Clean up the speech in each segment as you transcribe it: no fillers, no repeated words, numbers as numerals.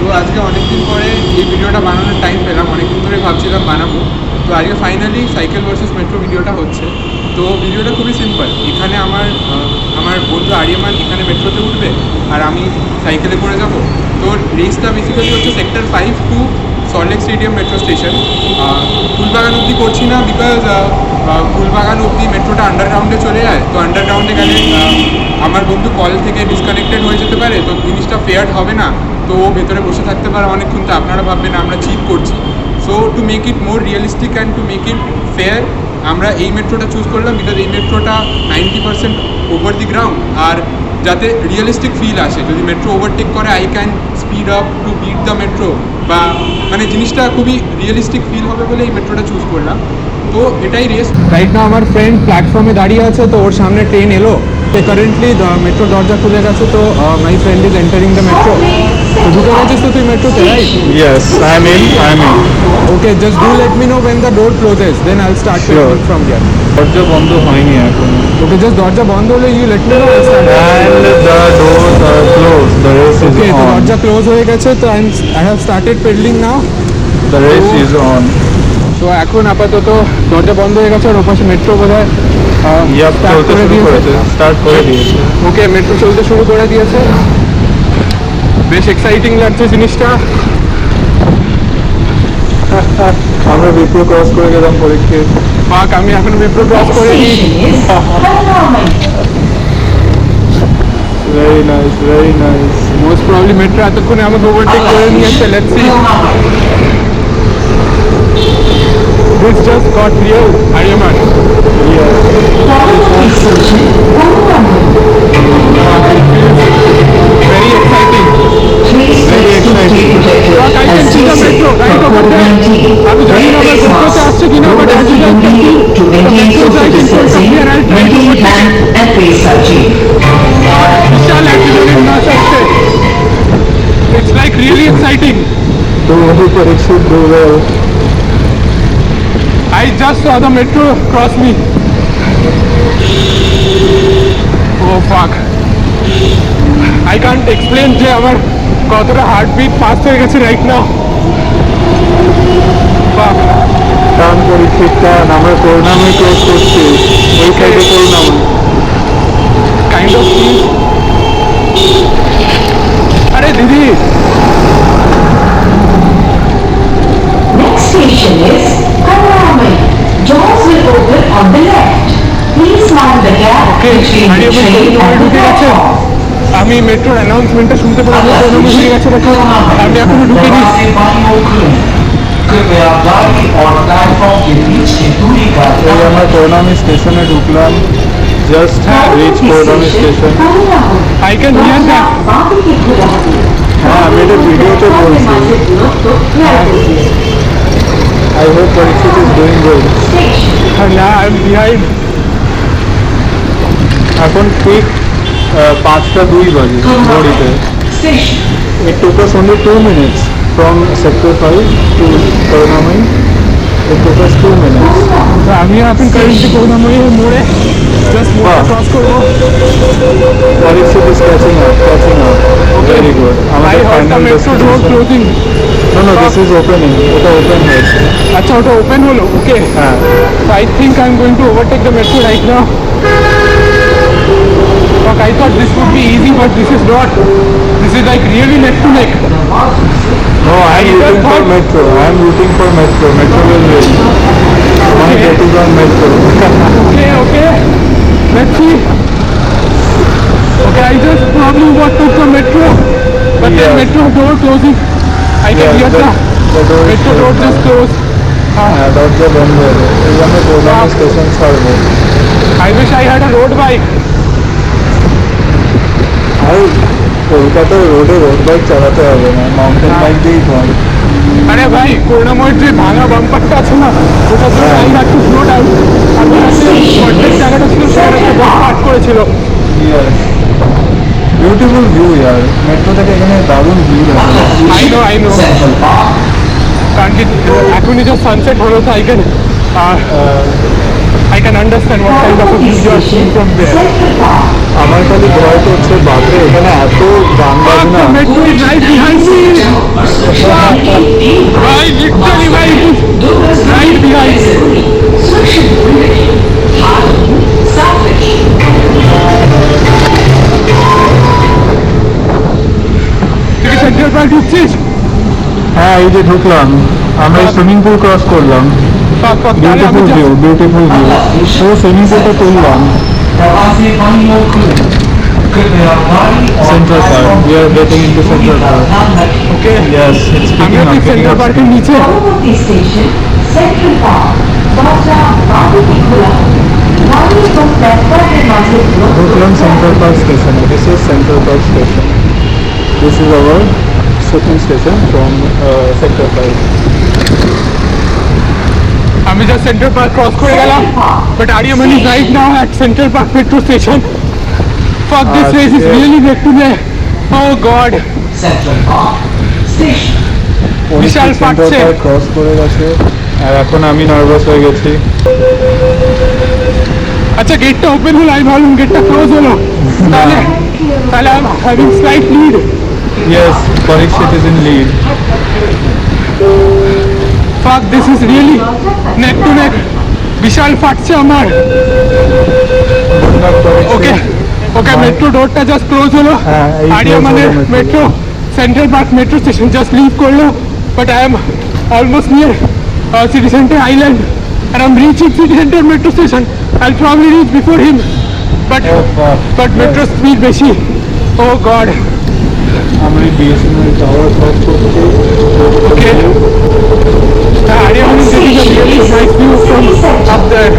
তো আজকে অনেকদিন পরে এই ভিডিওটা বানানোর টাইম পেলাম, অনেকদিন ধরে ভাবছিলাম বানাবো। তো আজকে ফাইনালি সাইকেল ভার্সেস মেট্রো ভিডিওটা হচ্ছে। তো ভিডিওটা খুবই সিম্পল। এখানে আমার বন্ধু আরিয়ামান এখানে মেট্রোতে উঠবে আর আমি সাইকেলে করে যাব। তো রেসটা বেসিক্যালি হচ্ছে sector 5 to Salt Lake stadium metro station. Phoolbagan অবধি করছি না, বিকজ ফুলবাগান অবধি মেট্রোটা আন্ডারগ্রাউন্ডে চলে যায়। তো আন্ডারগ্রাউন্ডে গেলে আমার বন্ধু কল থেকে ডিসকানেক্টেড হয়ে যেতে পারে, তো জিনিসটা ফেয়ার হবে না। তো ও ভেতরে বসে থাকতে পারে অনেকক্ষণ, তো আপনারা ভাববেন আমরা চিট করছি। So to make it more realistic and to make it fair, আমরা এই মেট্রোটা চুজ করলাম, বিকজ এই মেট্রোটা 90% ওভার দি গ্রাউন্ড। আর যাতে রিয়েলিস্টিক ফিল আসে, যদি মেট্রো ওভারটেক করে I can speed up to beat the metro, বা মানে জিনিসটা খুবই রিয়েলিস্টিক ফিল হবে বলে এই মেট্রোটা চুজ করলাম। তো এটাই রেস। রাইট না আমার ফ্রেন্ড প্ল্যাটফর্মে দাঁড়িয়ে আছে, তো ওর সামনে ট্রেন এলো। কারেন্টলি মেট্রো দরজা খুলে গেছে, তো my friend is entering the metro. তো ঢুকে গেছিস তো তুই মেট্রোতে, right? Yes, I'm in. Okay, just do let me know when the door closes, then I'll start filming from here. দরজা বন্ধ হয়নি এখন। ওকে, জাস্ট দরজা বন্ধ হলে you let me know, I'll start. And the doors are closed. The race is Okay, তো on. দরজা close হয়ে গেছে, তো I have started pedaling now. The race is on. তো এখন আপাতত দরজা বন্ধ হয়ে গেছে, আর ওপাশে মেট্রো বোধহয় চলতে শুরু করেছে, স্টার্ট করে দিয়েছে। ওকে, মেট্রো চলতে শুরু করে দিয়েছে। বেশ এক্সাইটিং লাগছে জিনিসটা। আমরা বিপ্রো ক্রস করে গেলাম পরীক্ষে। পাক, আমি এখন মেট্রো ক্রস করিনি। Very nice, very nice. Most probably metro এতক্ষণে আমাকে ওভারটেক করে নিয়েছে। Let's see. This just got real, Aryaman. Yes. Very exciting. Very exciting. But I can see the metro right over there. আমি জানি না আমার কোথাতে আসছে কিনা, but as you can see, the metro is right in front of me and I'll try to overtake it. Vishal adrenaline rush আসছে। It's like really exciting. Don't worry, but it should go well. I just saw the metro cross me. Oh fuck. I can't explain যে আমার কতটা heartbeat fast হয়ে গেছে right now. Fuck. টান পরীক্ষিত টান, আমরা করুণাময় cross করছি, ওই সাইডে করুণাময়। Kind of feel. আরে দিদি, Next station is Karnamai. Doors will open on the left. Please mind the gap between the train and the platform. আমি মেট্রোর অ্যানাউন্সমেন্টটা শুনতে পেলাম, প্রণাম হয়ে গেছে দেখো। আমি এখনো ঢুকিনি। এই আমরা করুণাময় স্টেশনে ঢুকলাম, just reach Karunamoyee station. I can hear that. হ্যাঁ, আমি এটা ভিডিওতে বলছি। I hope Parikshit is doing good. না, I'm behind. এখন ঠিক 5:02 বাজে ঘড়িতে। It took us only 2 minutes from sector 5 to Karunamoy. It took us 2 minutes. তো আমি এখন কারেন্টলি করুণাময়ীর মোড়ে জাস্ট মোড় ক্রস করবো। Parikshit is catching up. Very good. I আমাদের heard the final metro door destination. closing. No, this is opening. এটা open হয়েছে। আচ্ছা, ওটা ওপেন হলো। ওকে, হ্যাঁ। so I think I'm going to overtake the metro right now. Fuck, I thought this would be easy, but this is not. This is like really neck to neck. No, I'm rooting for metro. Metro will win. My bet is on metro. Okay. Let's see. Okay, I just probably overtook the metro, but then Yes. metro door closing. I can hear the door is metro door closed. just closed. হ্যাঁ, দরজা বন্ধ হলো। এই জন্য করুণাময় station ছাড়বো। I wish I had a road bike. আর কলকাতার রোডে road bike চালাতে হবে না, মাউন্টেন বাইক দিয়েই ধর। আরে ভাই, করুণাময়ের যে ভাঙা বাম্পারটা আছে না, ওটার জন্য I had to slow down. আর অর্ধেক জায়গাটা ছিল সেখানে একটা বড় পার্ট করেছিল। বিউটিফুল ভিউ ইয়ার, মেট্রো থেকে এখানে দারুণ ভিউ লাগে। I know. কারণ কি এখনই যে সানসেট হলো, তো I can understand what kind of a view you are seeing from there. আমার খালি ভয় করছে, বাপরে এখানে এত গান বাজনা। The metro is right behind me. Central park ঢুকছিস? হ্যাঁ এই যে ঢুকলাম, আমরা সুইমিং পুল ক্রস করলাম। তাহলে আমি বিউটিফুল ভিউ। তো সুইমিং পুলটা করলাম। Central Park. We are getting into Central Park. Okay, Yes, it's আমি picking up. সেন্ট্রাল পার্কের নিচে। পরবর্তী স্টেশন সেন্ট্রাল পার্ক, দরজা বাম দিকে খোলা হবে। গাড়ি এবং প্ল্যাটফর্মের মাঝে ঢুকলাম Central Park Station. This is Central Park Station. This is our second station from Central Park. আমি যা সেন্ট্রাল পার্ক ক্রস করে গেলাম, but Aryaman is right now at central park metro station. Fuck, this place is really neck to neck. Oh God. Central Park station. বিশাল Central ফাটছে। Park cross করে গেছে আর এখন আমি নার্ভাস হয়ে গেছি। আচ্ছা, গেটটা ওপেন হলো, আমি ভাবলাম গেটটা ক্লোজ হলো। তাহলে তাহলে I am having slight lead. Yes, Parikshit is in lead. Fuck, this is really neck to neck. বিশাল ফাটছে আমার। Good luck, Parikshit. Okay okay, metro ডোরটা জাস্ট ক্লোজ হলো। হ্যাঁ, এই আরিয়ামানের close হলো metro central park metro station just leave করলো, but I am almost near city centre island and I'm reaching city center metro station. I'll probably reach before him, but Oh, fuck. but metro speed বেশি। Oh God. আমরা এই BSNL tower cross করছি। Okay. Ariyaman is getting a really nice view from up there.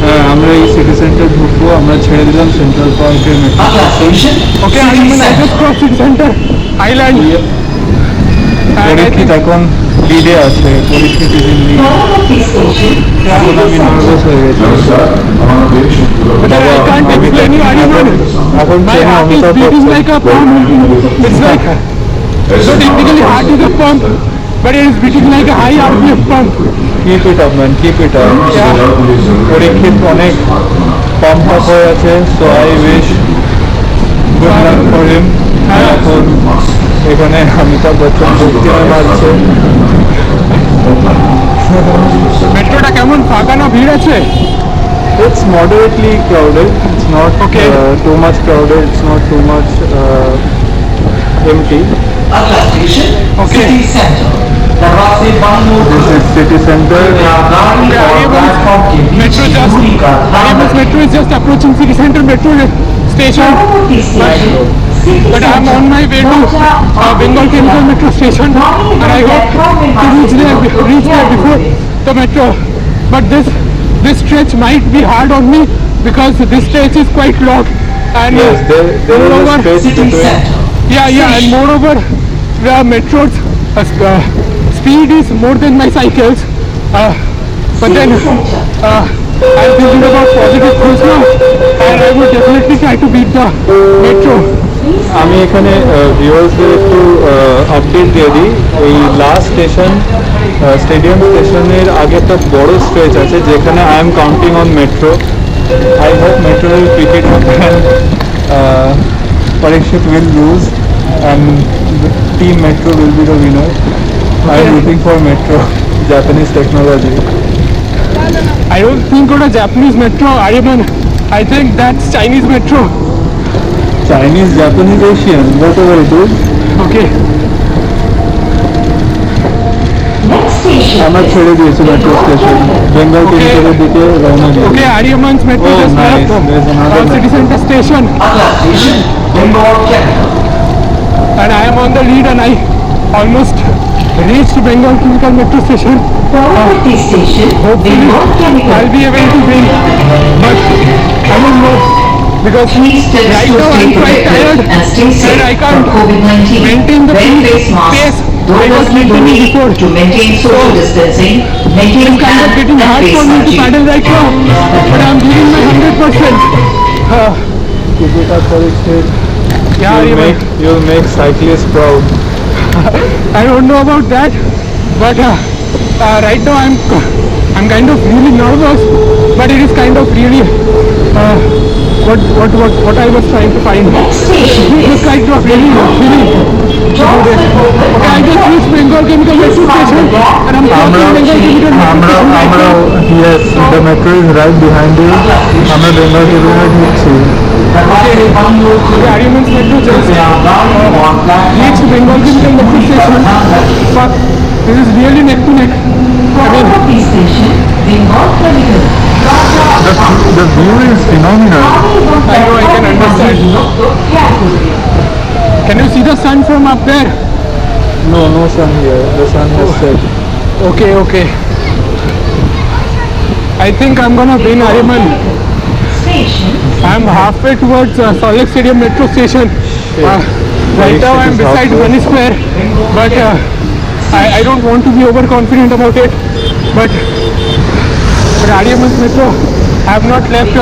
হ্যাঁ, আমরা এই city centre ঢুকবো, আমরা ছেড়ে দিলাম সেন্ট্রাল পার্কের metro station. Okay, Ariyaman, I just crossed city center island. And I Parikshit think এখন লিডে আছে, পরীক্ষিত is in lead। পরবর্তী স্টেশন এখন আমি নার্ভাস হয়ে গেছি। but I can't explain you, Ariyaman. এখন My ট্রেনে heart is Amitabh beating Bachchan. like a pump. It's like, so technically heart is a pump, but it is beating like a high RPM pump. Keep it up, man, keep it up. পরীক্ষিত অনেক pump up হয়ে আছে, so I wish good luck for him. এখন এখানে অমিতাভ বচ্চন ভক্তিময় মারছে। মেট্রোটা কেমন, ফাঁকা না ভিড় আছে? It's moderately crowded. It's not Okay. Too much crowded. It's not too much empty. আগলা স্টেশন Okay. সিটি সেন্টার, দরওয়াজে বন্ধ This is city center. Metro just, Ariyaman's metro is just approaching city center metro station, পরবর্তী station city but I'm on my way to Bengal Chemical metro station, and I hope to reach there before the metro. But this stretch might be hard on me because this stretch is quite long, and Yes, there is a moreover, space city between. Centre. yeah, and moreover, the metro's speed is more than my cycles. But then I'm thinking about positive things now, and I would definitely try to beat the metro. আমি এখানে ভিউয়ার্সদের একটু update দিয়ে দিই। এই last station stadium স্টেশনের আগে একটা বড় স্ট্রেচ আছে যেখানে I am counting on metro. I hope metro will pick it up and Parikshit will lose and team metro will be the winner. I am rooting for metro, Japanese technology. I don't think it's a Japanese metro, Ariyaman. I think that's Chinese metro. Chinese, Japanese, Asian, whatever it is. Okay. Next station আমরা ছেড়ে দিয়েছি metro station, Bengal কেমিক্যালের দিকে রওনা দিয়েছি। Okay, Ariyaman's metro Oh, just nice. left There's another city metro. center station, আগলা station Bengal capital. and I am on the lead, and I almost reached Bengal Chemical metro station. পরবর্তী station Hopefully, Bengal capital. I'll be able to win, but I don't know because Please tell us right to now stay I'm quite tired protected and stay safe and I can't from COVID-19. maintain the Wear face pace masks. I was Those maintaining donate before. to maintain social distancing, maintain It's kind of hand getting and hard face for me to hygiene. paddle right now, but I'm giving my 100%. Keep it up, Parikshit. Yeah, Ariyaman. You'll make cyclists proud. I don't know about that, but right now I'm kind of really nervous, but it is kind of really what I was trying to find. Next station This is is kind of really feeling. Doors will open Okay, I just reached Bengal Chemical metro station, and I'm crossing Bengal Chemical metro station right now. yes, the metro is right behind you. আমরা বেঙ্গল কেমিক্যালে ঢুকছি। Okay, Ariyaman's metro just Bengal Chemical Metro Station. But this is really neck to neck. Guwahati Station, Bengal Chemical. The view is phenomenal. I know, I can understand. Can you see the sun from up there? No sun here. The sun has set. Okay. I think I'm gonna win Ariman. Station. I'm halfway towards Salt Lake Stadium Metro Station. Right now I'm beside Money Square, but I don't want to be overconfident about it. But Ariaman's Metro, I have not left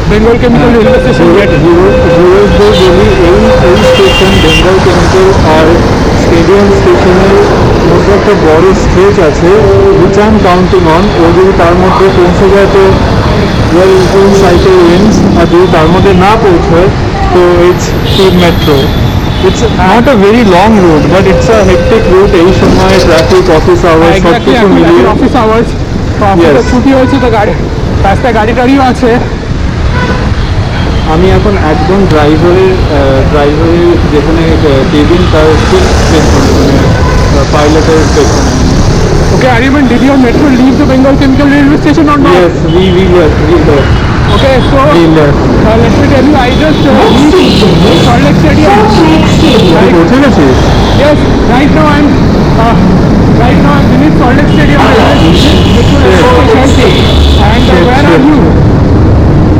Bengal Chemical Railway Station yet. ইউএসদের যদি এই station Bengal chemical আর stadium স্টেশনের মধ্যে একটা বড় stretch আছে which I am counting on, ও যদি তার মধ্যে পৌঁছে যায় তো ওয়েল ওন সাইকেল উইন্স, আর যদি তার মধ্যে না পৌঁছয় তো it's team metro. It's not a very long route but it's a hectic route এই সময় ট্রাফিক অফিস আওয়ার্স সব Exactly, কিছু মিলিয়ে। Office hours Yes. ছুটি হয়েছে তো গাড়ি রাস্তায় গাড়ি টাড়িও আছে। আমি এখন একদম ড্রাইভারের যেখানে কেবিন তার ঠিক পেছনে মানে পাইলটের পেছনে। Okay, Ariman, did your metro leave the Bengal Chemical Railway Station or not? Yes, we left. Okay, so We left. let me tell you, I just Next station is Salt Lake Stadium. Salt Lake Stadium. তুই পৌঁছে গেছিস? Yes, right now I'm beneath Salt Lake Stadium. Station. And where are you?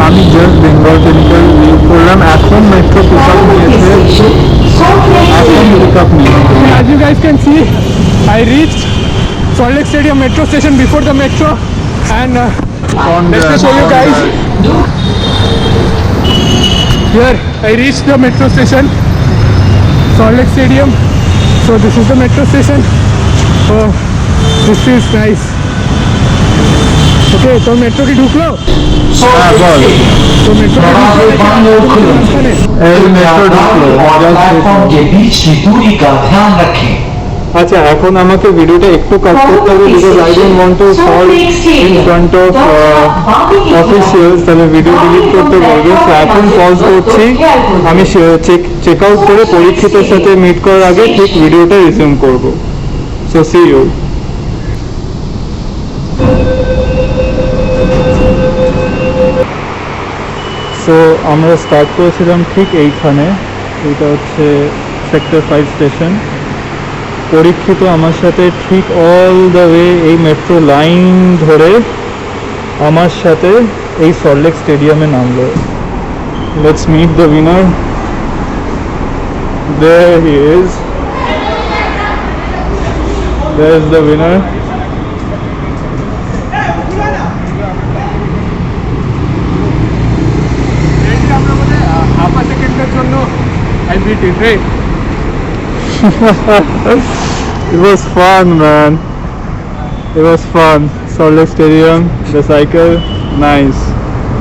আমি just Bengal chemical leave করলাম, এখন metro pick up Guwahati নিয়েছে, Station, Salt Lake এখন Stadium. Pick up নিয়েছে। As you guys can see, I reached Salt Lake Stadium metro station before the metro, and let me show you guys. Here, I reached the metro station, Salt Lake Stadium. So this is the metro station. Oh, this is nice. Okay, तो metro की ढूकलो হ্যাঁ বল, तो metro এই metro ঢুকলো platform के बीच की दूरी का ध्यान रखें। আচ্ছা এখন আমাকে ভিডিওটা একটু কাট করতে হবে because I don't want to fall in front of officials, তাহলে ভিডিও ডিলিট করতে বলবে। তো এখন পজ করছি, আমি চেক আউট করে পরীক্ষিতের সাথে মিট করার আগে ঠিক ভিডিওটা রিজিউম করব। So see you. সো আমরা স্টার্ট করেছিলাম ঠিক এইখানে, এইটা হচ্ছে সেক্টর 5 স্টেশন। পরীক্ষিত আমার সাথে ঠিক অল দ্য ওয়ে এই মেট্রো লাইন ধরে আমার সাথে এই সল্ট লেক স্টেডিয়ামে নামলো। Let's meet the winner. There he is, there is the winner. Half a সেকেন্ডের জন্য I beat it, right? It was fun, man. It was fun. Salt Lake Stadium, the cycle, nice.